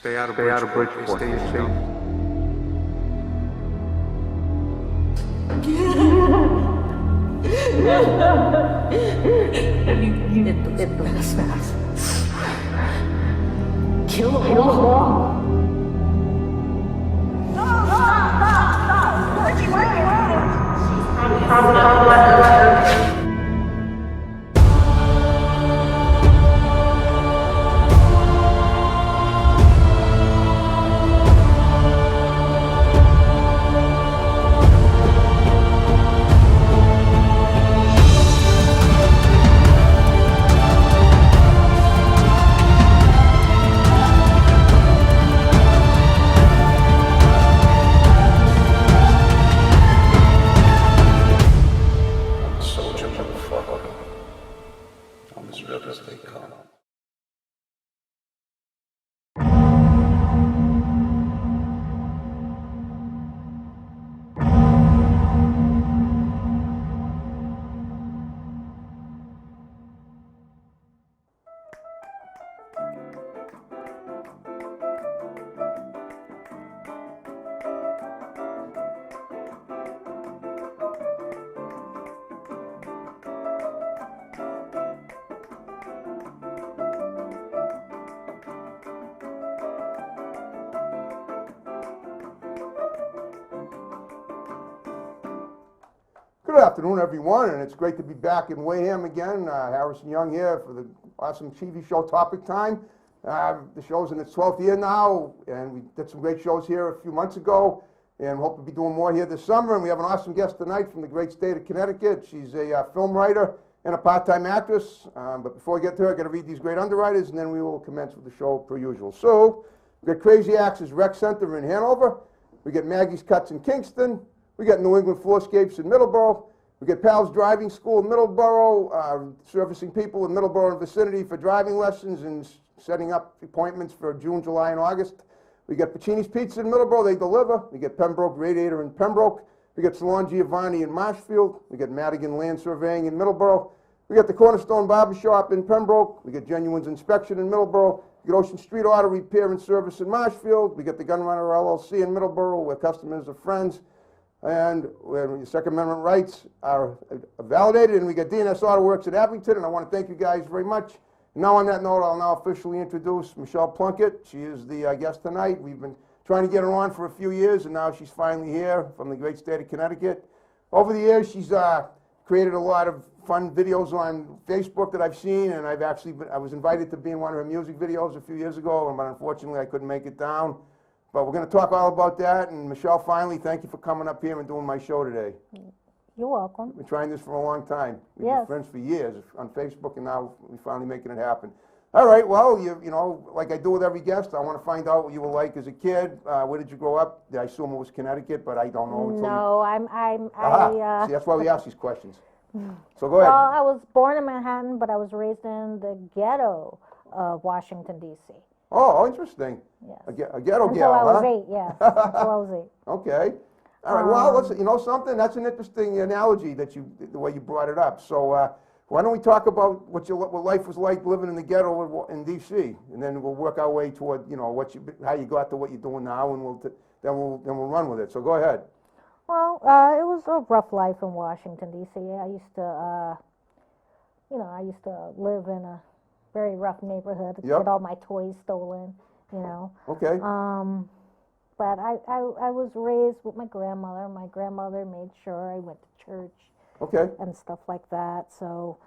Stay out of Bridgeport. Stay safe. Esto kill them all. Good afternoon, everyone, and it's great to be back in Wareham again. Harrison Young here for the awesome TV show Topic Time. The show's in its 12th year now, and we did some great shows here a few months ago, and hope to be doing more here this summer. And we have an awesome guest tonight from the great state of Connecticut. She's a film writer and a part-time actress. But before we get to her, I've got to read these great underwriters, and then we will commence with the show per usual. So, we've got Crazy Axe's Rec Center in Hanover. We got Maggie's Cuts in Kingston. We got New England Floorscapes in Middleborough. We got Pal's Driving School in Middleborough, servicing people in Middleborough and vicinity for driving lessons and setting up appointments for June, July, and August. We got Pacini's Pizza in Middleborough, they deliver. We got Pembroke Radiator in Pembroke. We got Salon Giovanni in Marshfield. We got Madigan Land Surveying in Middleborough. We got the Cornerstone Barber Shop in Pembroke. We got Genuine's Inspection in Middleborough. We got Ocean Street Auto Repair and Service in Marshfield. We got the Gunrunner LLC in Middleborough, where customers are friends. And when the Second Amendment rights are validated, and we got DNS Auto Works at Abington, and I want to thank you guys very much. And now on that note, I'll now officially introduce Michele Plunkett. She is the guest tonight. We've been trying to get her on for a few years, and now she's finally here from the great state of Connecticut. Over the years, she's created a lot of fun videos on Facebook that I've seen, and I was invited to be in one of her music videos a few years ago, but unfortunately I couldn't make it down. But we're going to talk all about that. And Michele, finally, thank you for coming up here and doing my show today. You're welcome. We've been trying this for a long time. We've been friends for years on Facebook, and now we're finally making it happen. All right, well, you know, like I do with every guest, I want to find out what you were like as a kid. Where did you grow up? I assume it was Connecticut, but I don't know. No, See, that's why we ask these questions. So go ahead. Well, I was born in Manhattan, but I was raised in the ghetto of Washington, D.C. Oh, interesting. Yes. A ghetto Until gal, I was huh? 8, yes. Until I was 8. Okay. All right. Well, you know something? That's an interesting analogy that the way you brought it up. So why don't we talk about what life was like living in the ghetto in D.C. and then we'll work our way toward how you got to what you're doing now, and then we'll run with it. So go ahead. Well, it was a rough life in Washington, D.C. I used to live in a very rough neighborhood. Yep. Get all my toys stolen, Okay. But I was raised with my grandmother. My grandmother made sure I went to church. Okay. And stuff like that. So,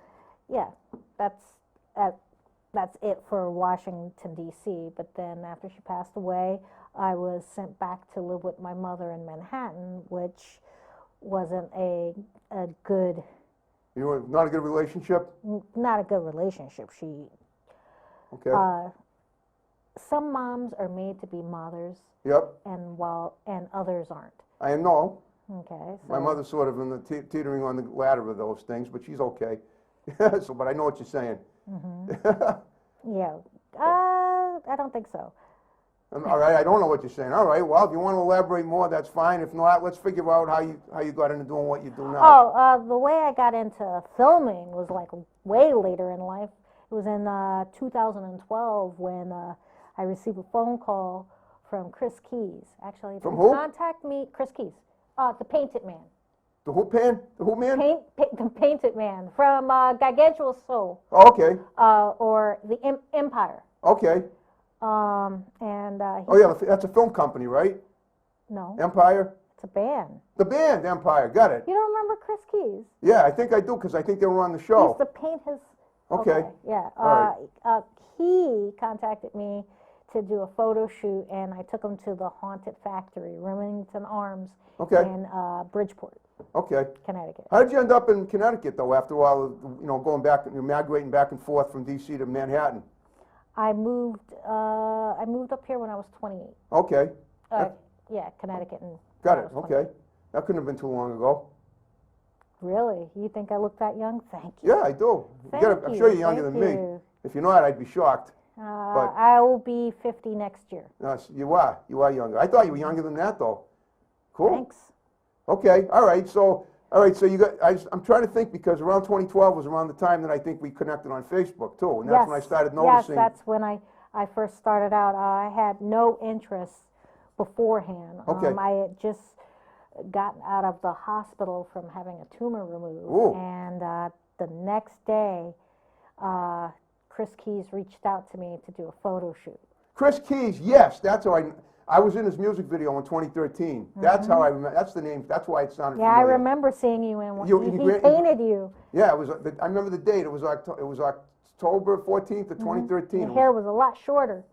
yeah, that's it for Washington, D.C. But then after she passed away, I was sent back to live with my mother in Manhattan, which wasn't a good... You were not a good relationship? Not a good relationship. Okay. Some moms are made to be mothers. Yep. And others aren't. I know. Okay. So My mother's sort of in the teetering on the ladder of those things, but she's okay. But I know what you're saying. Mm-hmm. Yeah. I don't think so. All right, I don't know what you're saying. All right, well, if you want to elaborate more, that's fine. If not, let's figure out how you got into doing what you do now. Oh, the way I got into filming was like way later in life. It was in 2012 when I received a phone call from Chris Keys. Actually, From they who? contact me, Chris Keys, the Painted Man. The who man? The who man? The Painted Man from Gargantuan Soul, Oh, okay. or the Empire. Okay. And Oh yeah, that's a film company, right? no, Empire. it's a band. The band Empire. Got it. You don't remember Chris Keys? Yeah, I think I do because I think they were on the He show. used to paint his. Okay. Yeah. All He contacted me to do a photo shoot, and I took him to the Haunted Factory, Remington Arms, Okay. in Bridgeport, Okay. Connecticut. How did you end up in Connecticut though? After a while, going back, migrating back and forth from D.C. to Manhattan. I moved up here when I was 28. Okay. Yeah, Connecticut. And Got I it. was Okay. That couldn't have been too long ago. 28. Really? You think I look that young? Thank you. Yeah, I do. I'm sure you're younger than me. If you're not, I'd be shocked. I will be 50 next year. No, you are. You are younger. I thought you were younger than that though. Cool. Thanks. Okay. All right. So you got. I'm trying to think because around 2012 was around the time that I think we connected on Facebook too, and that's when I started noticing. Yes, that's when I first started out. I had no interest beforehand. Okay. I had just gotten out of the hospital from having a tumor removed, Ooh. and the next day, Chris Keys reached out to me to do a photo shoot. Chris Keys. Yes, that's how I was in his music video in 2013. That's how I remember. That's the name. That's why it sounded Yeah, I familiar. remember seeing you in one. You- He painted you. Yeah, it was. I remember the date. It was October 14th of 2013. Your It hair was a lot shorter.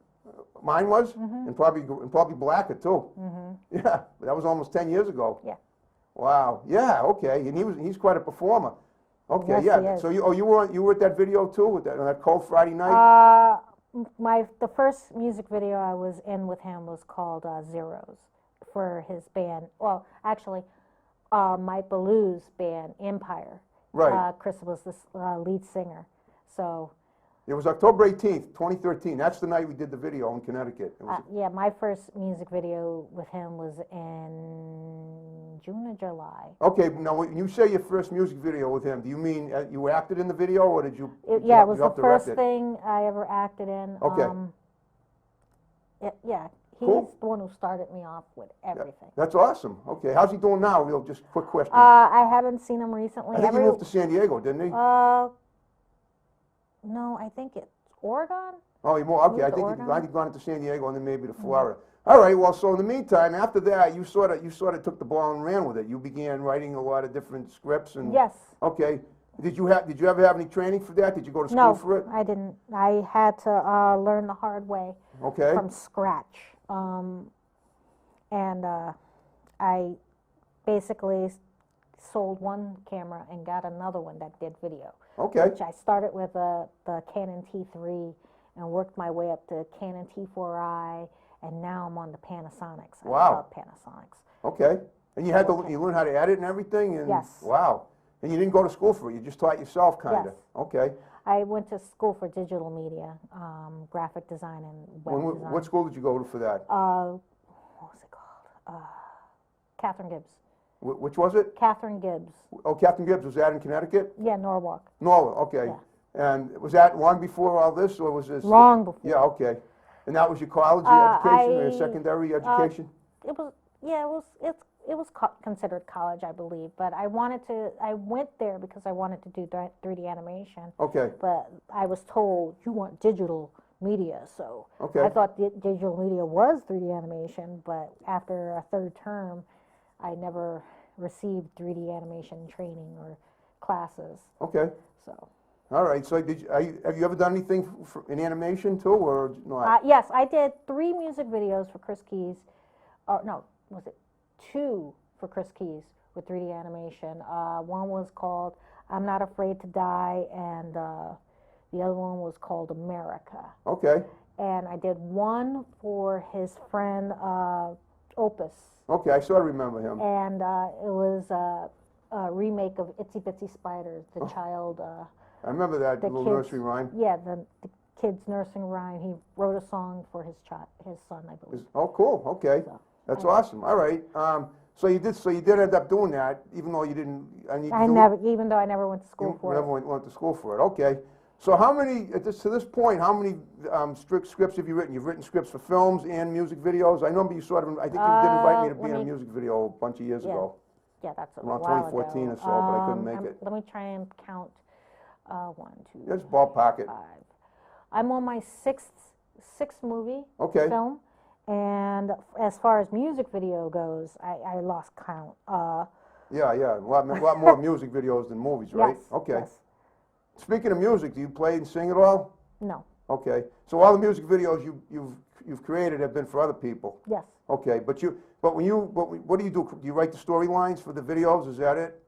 Mine was, and probably blacker too. Yeah, that was almost 10 years ago. Yeah. Wow. Yeah. Okay. And he's quite a performer. Okay. Yes, yeah. he is. So you were at that video too, with on that cold Friday night. The first music video I was in with him was called Zeros for his band. Well, actually, Mike Ballew's band Empire. Right. Chris was the lead singer. So It was October 18th, 2013. That's the night we did the video in Connecticut. It was, yeah, my first music video with him was in June or July. okay. Now, when you say your first music video with him, do you mean you acted in the video, or did you? Yeah, it was you the helped direct first it? thing I ever acted in. Okay. Yeah, he's Cool. the one who started me off with everything. That's awesome. Okay. How's he doing now? Real, just quick question. I haven't seen him recently. I think he moved to San Diego, didn't he? No, I think it's Oregon. Oh, he moved. Okay, moved I to think Oregon. he'd gone into San Diego and then maybe to Florida. All right. Well, so in the meantime, after that, you sort of took the ball and ran with it. You began writing a lot of different scripts and. Yes. Okay. Did you ever have any training for that? Did you go to school No, for it? I didn't. I had to learn the hard way Okay. from scratch. And I basically sold one camera and got another one that did video. Okay. Which I started with the Canon T3 and worked my way up to Canon T4i, and now I'm on the Panasonics. Wow. I love Panasonics. Okay. And you had to you learn how to edit and everything. And Yes. Wow. And you didn't go to school for it. You just taught yourself, kind of. Yes. Okay. I went to school for digital media, graphic design and web design. What school did you go to for that? What was it called? Catherine Gibbs. Which was it? Catherine Gibbs. Oh, Captain Gibbs. Was that in Connecticut? Yeah, Norwalk. Norwalk. Okay. Yeah. And was that long before all this, or was this? Long before. Yeah. Okay. And that was your college education or your I- secondary education? It was, yeah, it was considered college, I believe. But I went there because I wanted to do 3D animation. Okay. But I was told, you want digital media. So Okay. I thought digital media was 3D animation. But after a third term, I never received 3D animation training or classes. Okay. So. All right. So have you ever done anything in animation too, or not? Yes, I did 3 music videos for Chris Keys. Or no, was it 2 for Chris Keys with 3D animation? One was called "I'm Not Afraid to Die," and the other one was called "America." Okay. And I did one for his friend Opus, Okay. I sort of remember him. and it was a remake of Itsy Bitsy Spiders, the child. I remember that the little kids- nursery rhyme. Yeah, the kid's nursing rhyme. He wrote a song for his son, I believe. Oh, cool. Okay. So, That's awesome. All right. So you did end up doing that, even though you didn't. I never, even though I never went to school You for never it. went to school for it. Okay. So how many, to this point, how many scripts have you written? You've written scripts for films and music videos? I remember you sort of, I think you did invite me to be in a music video a bunch of years ago. Yeah, that's a Around while 2014 ago. or so, but I couldn't make it. Let me try and count. 1, 2, Just ballpark it. 5. I'm on my sixth movie Okay. film, and as far as music video goes, I lost count. Yeah, a lot more music videos than movies, right? Yes, Okay. yes. Speaking of music, do you play and sing at all? No. Okay. So all the music videos you've created have been for other people. Yes. Okay, what do you do? Do you write the storylines for the videos? Is that it?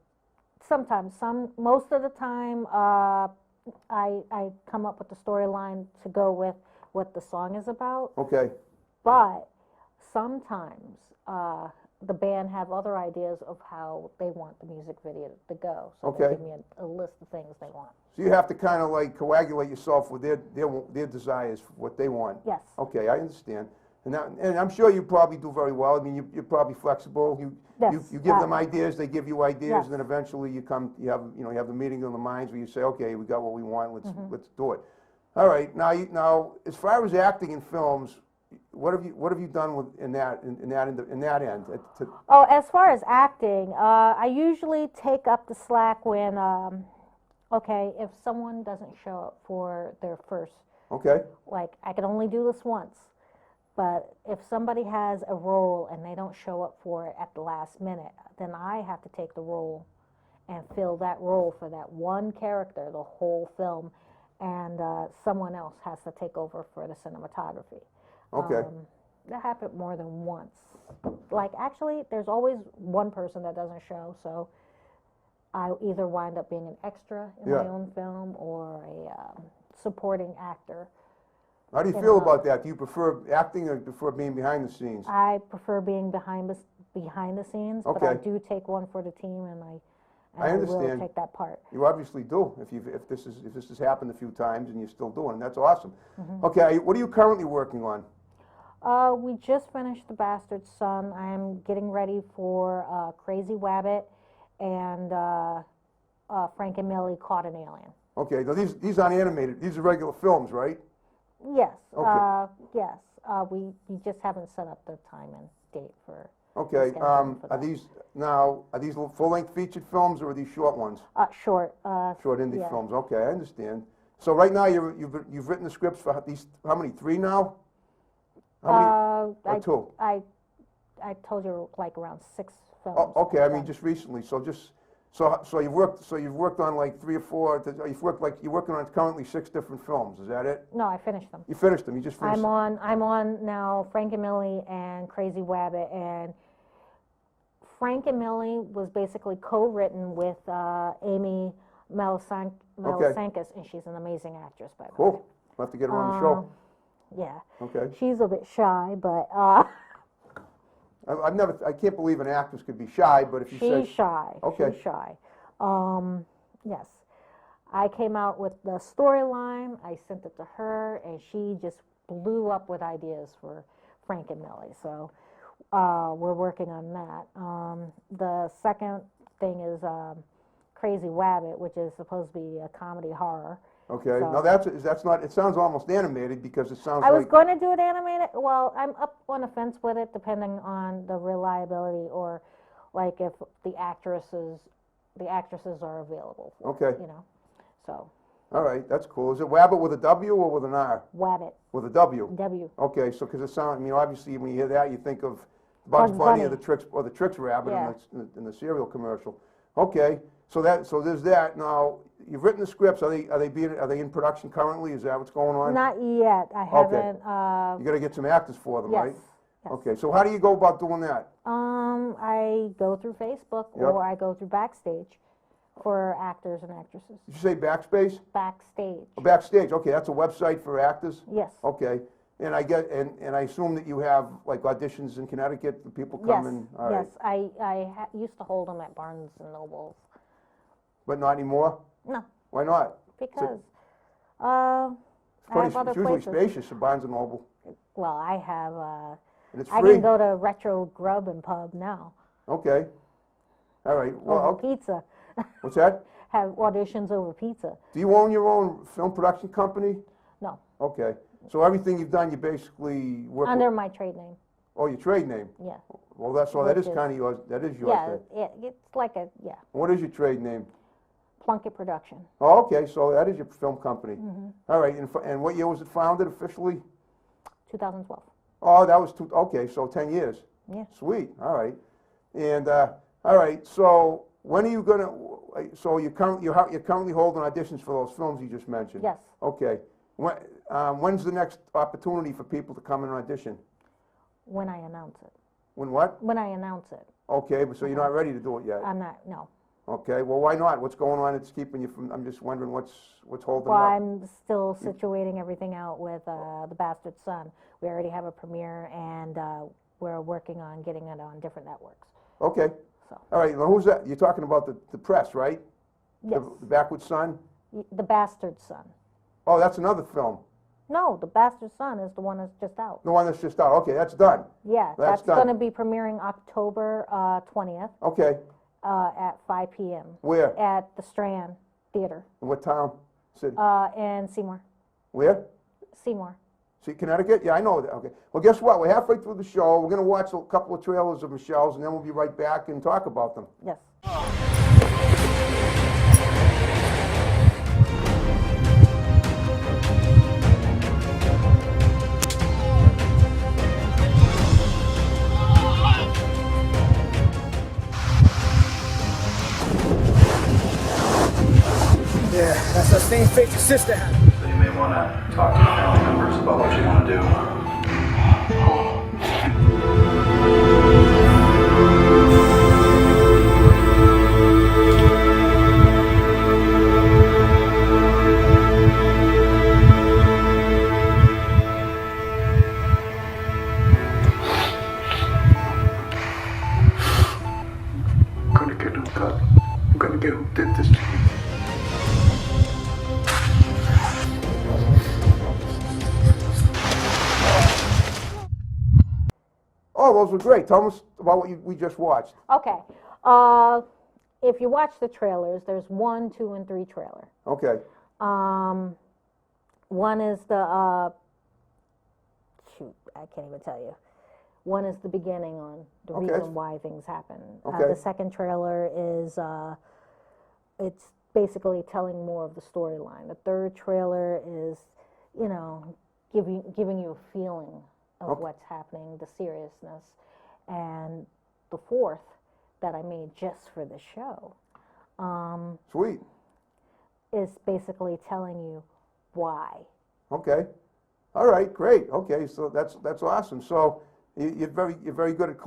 Sometimes, most of the time, I come up with the storyline to go with what the song is about. Okay. But sometimes the band have other ideas of how they want the music video to go. So Okay. they give me a list of things they want. So you have to kind of like coagulate yourself with their desires, for what they want. Yes. Okay, I understand. And I'm sure you probably do very well. I mean, you're probably flexible. Yes, You give them ideas, they give you ideas, yes. and then eventually you have the meeting of the minds where you say, okay, we got what we want. Let's do it. All right. Now, as far as acting in films, what have you done in that end? Oh, as far as acting, I usually take up the slack when, if someone doesn't show up for their first, Okay. like, I can only do this once, but if somebody has a role and they don't show up for it at the last minute, then I have to take the role and fill that role for that one character, the whole film, and someone else has to take over for the cinematography. Okay. That happened more than once. Like, actually, there's always one person that doesn't show, so I either wind up being an extra in my own film or a supporting actor. How do you feel about that? Do you prefer acting or do you prefer being behind the scenes? I prefer being behind the scenes, but I Okay. do take one for the team, and I I will understand. take that part. You obviously do. If this has happened a few times and you're still doing it, that's awesome. Mm-hmm. Okay. What are you currently working on? We just finished The Bastard Son. I'm getting ready for Crazy Wabbit and Frank and Millie Caught an Alien. Okay. Now these aren't animated. These are regular films, right? Yes. Okay. Yes. We just haven't set up the time and date for. Okay. the scheduling for Are these full-length featured films or are these short ones? Short. Short indie yeah. films. Okay, I understand. So right now you've written the scripts for these. How many? 3 now? How many? Or 2? I told you like around 6 films. Oh, okay. I mean, I've just recently. So you've worked on like 3 or 4. You're working on currently 6 different films. Is that it? done. No, I finished them. You finished them. You just finished. I'm on now Frank and Millie and Crazy Wabbit, and Frank and Millie was basically co-written with Amy Melisankis, and she's an amazing actress, by the way. Cool. We'll have to get her on the show. Yeah. Okay. She's a bit shy, but I can't believe an actress could be shy, but if you say. she's shy. Okay. She's shy. Yes. I came out with the storyline, I sent it to her, and she just blew up with ideas for Frank and Millie. So we're working on that. The second thing is Crazy Wabbit, which is supposed to be a comedy horror. Okay. So- Now that's not. It sounds almost animated because it sounds I was like. going to do it animated. Well, I'm up on the fence with it, depending on the reliability or, like, if the actresses are available. For Okay. It, so All right, that's cool. Is it Wabbit with a W or with an R? Wabbit, With a W. W. Okay, so because it sounds. I mean, obviously, when you hear that, you think of Bugs Bunny or the Trix Rabbit Yeah. in the cereal commercial. Okay, so there's that. Now you've written the scripts. Are they in production currently? Is that what's going on? Not yet. I haven't. You got to get some actors for them, Yes. right? Yes. Okay, so how do you go about doing that? I go through Facebook Yep. or I go through Backstage for actors and actresses. Did you say Backspace? Backstage. Oh, Backstage. Okay, that's a website for actors. Yes. Okay, and I assume that you have like auditions in Connecticut. The people come Yes. and all right. Yes. I used to hold them at Barnes and Nobles. But not anymore. No, Why not? because I have other It's usually places. spacious at Barnes and Noble, Well, I have. and it's I free. can go to Retro Grub and Pub now. Okay. All right. Well, Over pizza. what's that? have auditions over pizza. Do you own your own film production company? No, Okay. So everything you've done, you basically work under with, my trade name, oh, your trade name. yeah. Well, that's all. That Which is is- kind of yours. That is yours. Yeah, then. it's like a, yeah, What is your trade name? Plunkett Production, Oh, okay. So that is your film company. Mm-hmm. All right. And what year was it founded officially? 2012. Oh, that was okay. So 10 years. Yeah. Sweet. All right. And all right. So when are you gonna? So you're currently holding auditions for those films you just mentioned. Yes, Okay. When's the next opportunity for people to come and audition? when I announce it. When what? When I announce it. Okay, but so you're not ready to do it yet. I'm not, no. Okay. Well, why not? What's going on that's keeping you from? I'm just wondering what's holding Well, up. I'm still situating everything out with The Bastard Son. We already have a premiere, and we're working on getting it on different networks. Okay. So, All right. Now, who's that? You're talking about the press, right? yes, The Backward Son. The Bastard Son. Oh, that's another film. No, The Bastard Son is the one that's just out. The one that's just out. Okay, that's done. Yeah, That's that's done. going to be premiering October 20th Okay. at 5 p.m. Where? at the Strand Theater In what town? City? in Seymour. Where? Seymour. See, Connecticut? Yeah, I know that. Okay. Well, guess what? We're halfway through the show. We're going to watch a couple of trailers of Michelle's, and then we'll be right back and talk about them. Yes. Yeah, that's that same fate your sister had. So you may want to talk to your family members about what you want to do. I'm gonna get him cut. I'm gonna get who did this to you. Oh, those were great. Tell us about what we just watched. Okay. If you watch the trailers, there's 1, 2, and 3 trailer. Okay. One is the shoot, I can't even tell you. One is the beginning on the Okay. reason why things happen. Okay. The second trailer is it's basically telling more of the storyline. The third trailer is, you know, giving you a feeling of Okay. what's happening, the seriousness, and the fourth that I made just for the show Sweet. is basically telling you why. Okay. All right. Great. Okay. So that's awesome. So you're very good at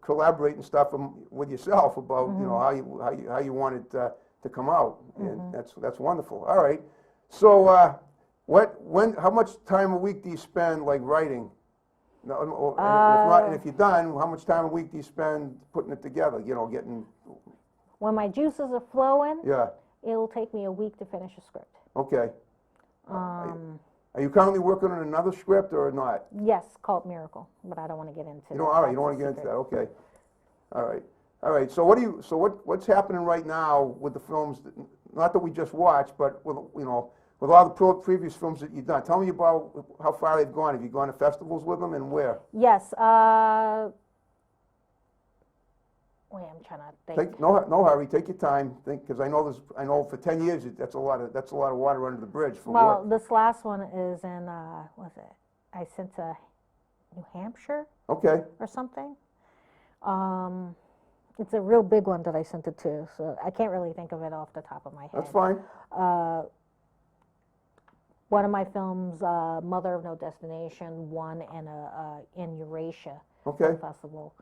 collaborating stuff with yourself about how you want it to come out, and that's wonderful. All right. So how much time a week do you spend like writing? No, and if not, and if you're done, how much time a week do you spend putting it together? You know, getting When my juices are flowing, yeah. it'll take me a week to finish a script. Okay. Are you currently working on another script or not? Yes, called Miracle, but I don't want to get into You that. don't. All right. You don't That's want to a get into that. secret. Okay. All right. All right. So what's happening right now with the films? Not that we just watched, but with with all the previous films that you've done. Tell me about how far they've gone. Have you gone to festivals with them, and where? Yes. Wait, I'm trying to think. No hurry. Take your time. Because I know for 10 years that's a lot of water under the bridge for Well, work. this last one is in what was it? I sent to New Hampshire Okay. or something. It's a real big one that I sent it to, so I can't really think of it off the top of my head. That's fine. One of my films, Mother of No Destination, won in Eurasia Okay. Festival.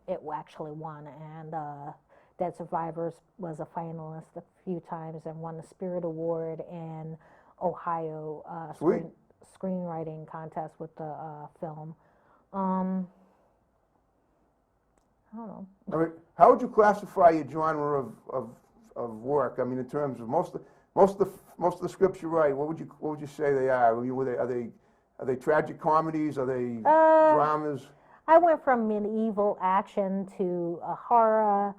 It actually won, and Dead Survivors was a finalist a few times and won the Spirit Award in Ohio Sweet. screenwriting contest with the film. I don't know. All right. How would you classify your genre of work? I mean, in terms of most of the scripts you write, what would you say they are? Are they tragic comedies? Are they dramas? I went from medieval action to a horror,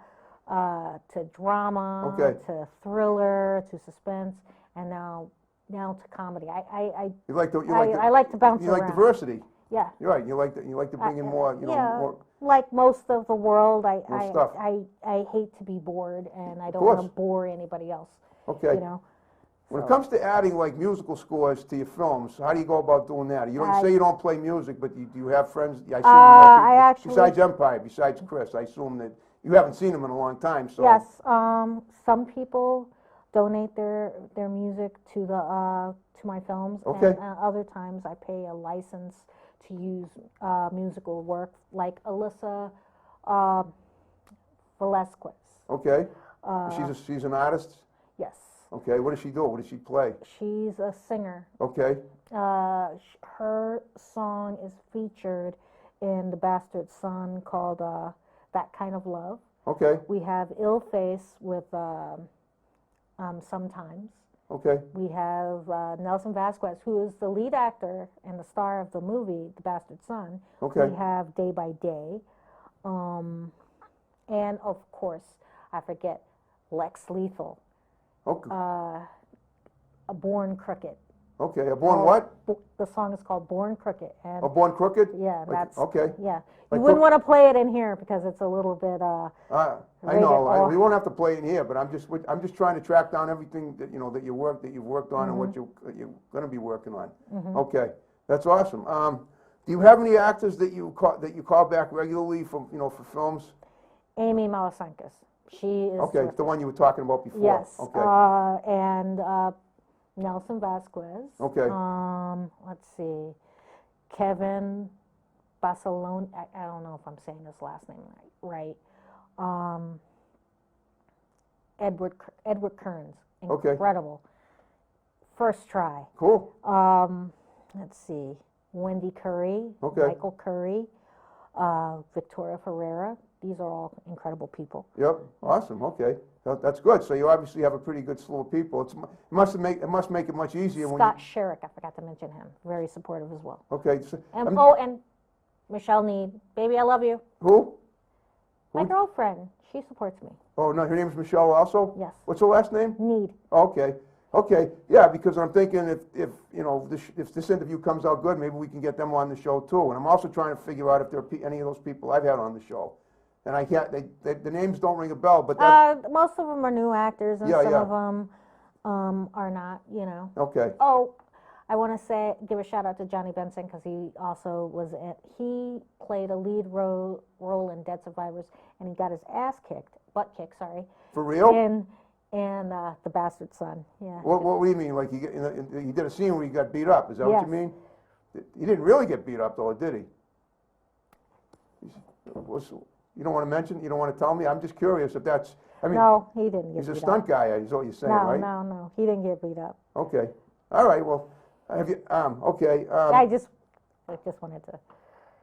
to drama, Okay. to thriller, to suspense, and now to comedy. You like I like to bounce You like around. diversity. Yeah. You're right. You like to bring in more. You know, yeah, more. like most of the world, More stuff. I hate to be bored, and I don't course. want to bore anybody else. Okay. You know. When it So, comes to adding like musical scores to your films, how do you go about doing that? You don't say you don't play music, but do you have friends? I assume you have I actually- besides Empire, besides Chris, I assume that you haven't seen him in a long time. So yes, some people donate their music to my films, Okay. and other times I pay a license to use musical work, like Alyssa Velasquez. Okay. She's an artist. Yes, Okay. What does she do? What does she play? she's a singer. Okay. Her song is featured in The Bastard Son called That Kind of Love. Okay. We have Ill Face with Sometimes. Okay. We have Nelson Vasquez, who is the lead actor and the star of the movie The Bastard Son. Okay. We have Day by Day. And of course, I forget, Lex Lethal, Okay. A Born Crooked. Okay. A Born what? The song is called Born Crooked. And A Born Crooked? yeah, Like- that's okay. Yeah, Like you wouldn't Crook- want to play it in here because it's a little bit. I Rated know. R. We won't have to play it in here, but I'm just trying to track down everything that that you've worked on and what you're going to be working on. Okay, that's awesome. Do you have any actors that you call back regularly for for films? Amy Malasankis. She is. Okay, it's the one you were talking about before. Yes. Okay. And Nelson Vasquez. Okay. Let's see. Kevin Barcelona. I don't know if I'm saying his last name right. Edward Kearns. Okay. Incredible. First try. Cool. Let's see. Wendy Curry. Okay. Michael Curry. Victoria Ferreira. These are all incredible people. Yep. Awesome. Okay. That's good. So you obviously have a pretty good slew of people. It must make it much easier Scott Sherrick, I forgot to mention him. Very supportive as well. Okay. So, And I'm- and Michele Need, baby, I love you. who? My girlfriend, she supports me. Oh no, her name's Michele also. Yes. What's her last name? Need. Okay. Okay. Yeah, because I'm thinking if this interview comes out good, maybe we can get them on the show too. And I'm also trying to figure out if there are any of those people I've had on the show. And I can't. The names don't ring a bell, but that's Most of them are new actors, and Yeah, some yeah. of them are not. okay. Oh, I want to give a shout out to Johnny Benson because he also he played a lead role in Dead Survivors, and he got his butt kicked, sorry, For real? in The Bastard Son. Yeah. What do you mean? Like he did a scene where he got beat up? Is that what Yes. you mean? He didn't really get beat up, though, did he? You don't want to mention? You don't want to tell me? I'm just curious if that's. I mean, No, he didn't get he's a beat stunt up. guy. Is what you're saying, No, right? no, he didn't get beat up. Okay. All right. Well, have you? Okay. I just wanted to.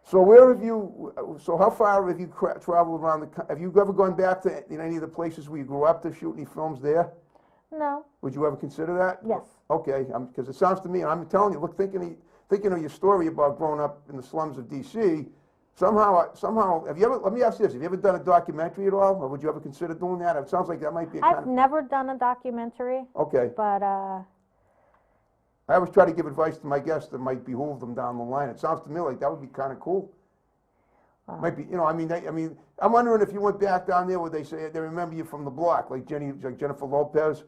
So where have you? So how far have you traveled around have you ever gone back to any of the places where you grew up to shoot any films there? No. Would you ever consider that? Yes. Okay, because it sounds to me, and I'm telling you, look, thinking of your story about growing up in the slums of D.C., somehow, have you ever? Let me ask you this: have you ever done a documentary at all, or would you ever consider doing that? It sounds like that might be a kind I've of. never done a documentary, Okay. but I always try to give advice to my guests that might behoove them down the line. It sounds to me like that would be kind of cool. Might be, I mean, I'm wondering if you went back down there where they say they remember you from the block, like Jennifer Lopez.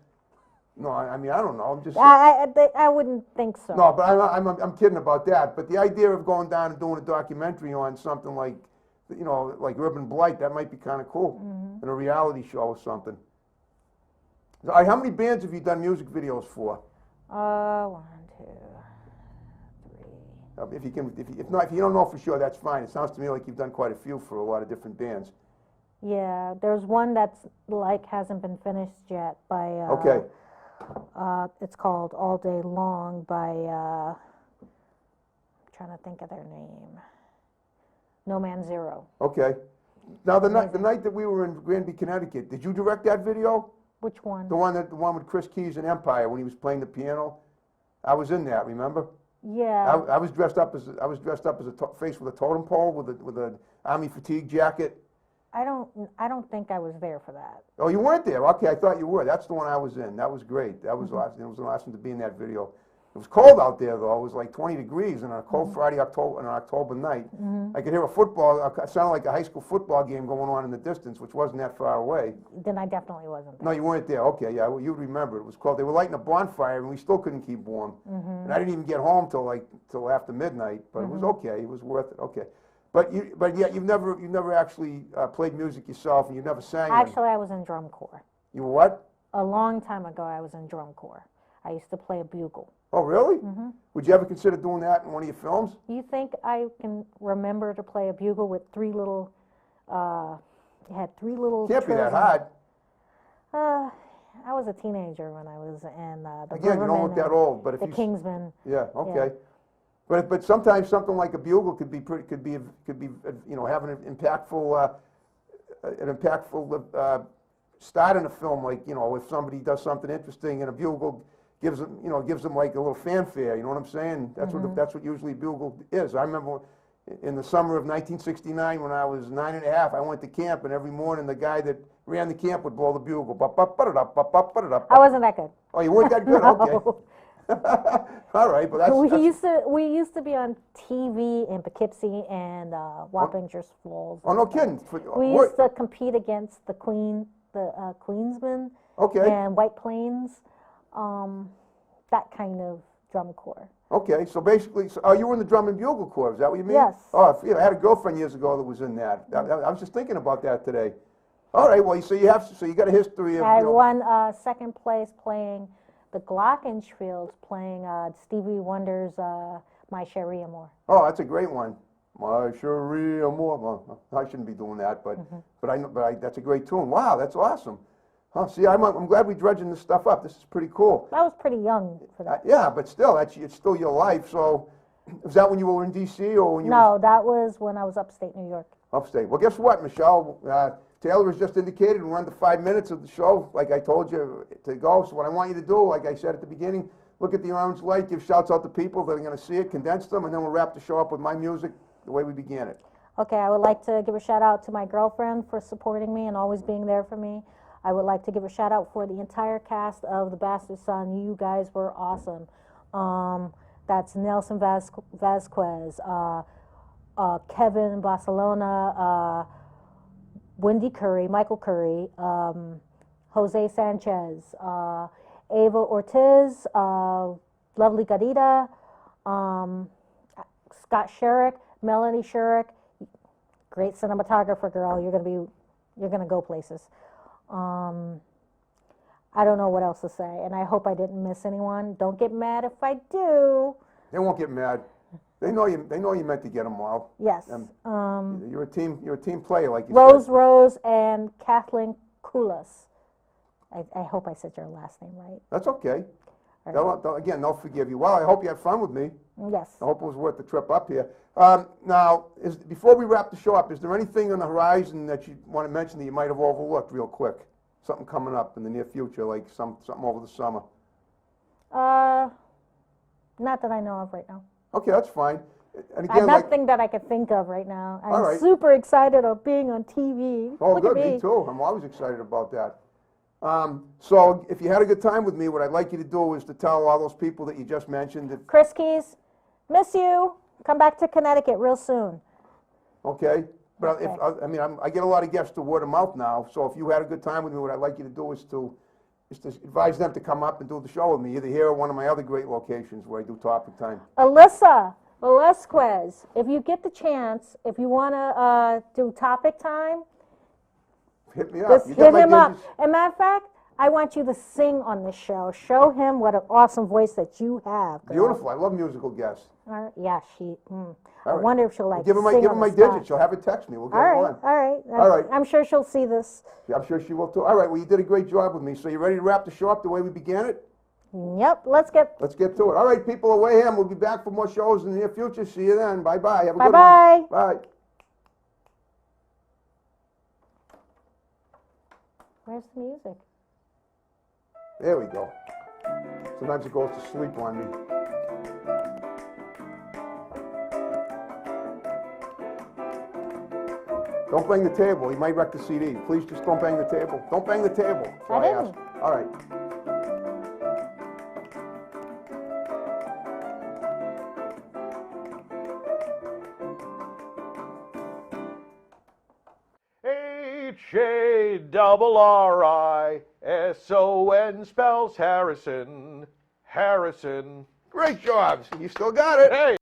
No, I mean, I don't know. I'm just. I wouldn't think so. No, but I'm kidding about that. But the idea of going down and doing a documentary on something like, like urban blight, that might be kind of cool, in a reality show or something. All right, how many bands have you done music videos for? 1, 2, 3. If you don't know for sure, that's fine. It sounds to me like you've done quite a few for a lot of different bands. Yeah, there's one that's hasn't been finished yet by. Okay. It's called All Day Long by. I'm trying to think of their name. No Man Zero. Okay. Now the night that we were in Granby, Connecticut, did you direct that video? Which one? The one with Chris Keys and Empire when he was playing the piano. I was in that. Remember? Yeah. I was dressed up as face with a totem pole with a army fatigue jacket. I don't think I was there for that. Oh, you weren't there? Okay, I thought you were. That's the one I was in. That was great. That was awesome. It was awesome to be in that video. It was cold out there, though. It was like 20 degrees on a cold Friday, on an October night. I could hear a football, it sounded like a high school football game going on in the distance, which wasn't that far away. Then I definitely wasn't there. No, you weren't there. Okay, yeah, well, you'd remember. It was cold. They were lighting a bonfire, and we still couldn't keep warm. And I didn't even get home till after midnight, but it was okay. It was worth it. Okay. But yet you've never actually played music yourself, and you never sang. Actually, I was in drum corps. You were what? A long time ago, I was in drum corps. I used to play a bugle. Oh, really? Would you ever consider doing that in one of your films? You think I can remember to play a bugle with three little, it had three little Can't be that trills hard. I was a teenager when I was in the Again, you don't look Rivermen that and old, but if the you Kingsmen. yeah, okay. But sometimes something like a bugle could be having an impactful start in a film, like if somebody does something interesting and a bugle gives them like a little fanfare. You know what I'm saying? That's what usually a bugle is. I remember in the summer of 1969 when I was 9 and a half, I went to camp, and every morning the guy that ran the camp would blow the bugle. I wasn't that good. Oh, you weren't that good? Okay. All right, but We used to be on TV in Poughkeepsie and Wappingers Falls. Oh, no kidding. We used to compete against the Queensmen Okay. and White Plains, that kind of drum corps. Okay, so basically, you were in the drum and bugle corps, is that what you mean? Yes. Oh, I had a girlfriend years ago that was in that. I was just thinking about that today. All right, well, so you got a history of. I won second place playing the Glockenspiels, playing Stevie Wonder's My Cherie Amour. Oh, that's a great one. My Cherie Amour. Well, I shouldn't be doing that, but that's a great tune. Wow, that's awesome. Huh, see, I'm glad we're dredging this stuff up. This is pretty cool. I was pretty young for that. Yeah, but still, it's still your life. So, was that when you were in D.C. or when you? No, that was when I was upstate New York. Upstate. Well, guess what, Michelle? Taylor has just indicated we're under 5 minutes of the show, like I told you to go. So what I want you to do, like I said at the beginning, look at the orange light, give shouts out to people that are going to see it, condense them, and then we'll wrap the show up with my music the way we began it. Okay, I would like to give a shout out to my girlfriend for supporting me and always being there for me. I would like to give a shout out for the entire cast of The Bastard Son. You guys were awesome. That's Nelson Vasquez, Kevin Barcelona, Wendy Curry, Michael Curry, Jose Sanchez, Ava Ortiz, Lovely Garita, Scott Sherrick, Melanie Sherrick, great cinematographer girl. You're gonna go places. I don't know what else to say, and I hope I didn't miss anyone. Don't get mad if I do. They won't get mad. They know you meant to get them all. Yes. You're a team player, like you Rose said. Rose and Kathleen Koulas. I hope I said your last name right. That's okay. All right. They'll forgive you. Well, I hope you had fun with me. Yes. I hope it was worth the trip up here. Now, before we wrap the show up, is there anything on the horizon that you want to mention that you might have overlooked real quick? Something coming up in the near future, like something over the summer? Not that I know of right now. Okay, that's fine. And again, Nothing that I could think of right now. All I'm right. super excited of being on TV. Oh, Look good, at me too. I'm always excited about that. So if you had a good time with me, what I'd like you to do is to tell all those people that you just mentioned that, Chris Keys, miss you. Come back to Connecticut real soon. okay? But Okay. I get a lot of guests to word of mouth now, so if you had a good time with me, what I'd like you to do is to advise them to come up and do the show with me, either here or one of my other great locations where I do topic time. Alyssa Velasquez, if you get the chance, if you want to do topic time, Hit me up. just You got hit my him up. digits? As a matter of fact, I want you to sing on this show. Show him what an awesome voice that you have. girl. Beautiful. I love musical guests. Yeah, she. I All right. wonder if she'll like Give her sing on my the spot. digits. She'll have her text me. We'll get All her right, on. all right. All right. I'm sure she'll see this. Yeah, I'm sure she will too. All right, well, you did a great job with me. So you ready to wrap the show up the way we began it? Yep, let's get. Let's get to it. All right, people, away him. We'll be back for more shows in the near future. See you then. Bye-bye. Have a good Bye-bye. one. Bye. Where's the music? There we go. Sometimes it goes to sleep on me. Don't bang the table. He might wreck the CD. Please just don't bang the table. Don't bang the table. That's all I ask. didn't. All right. HARRISON spells Harrison. Harrison. Great job. You still got it. Hey.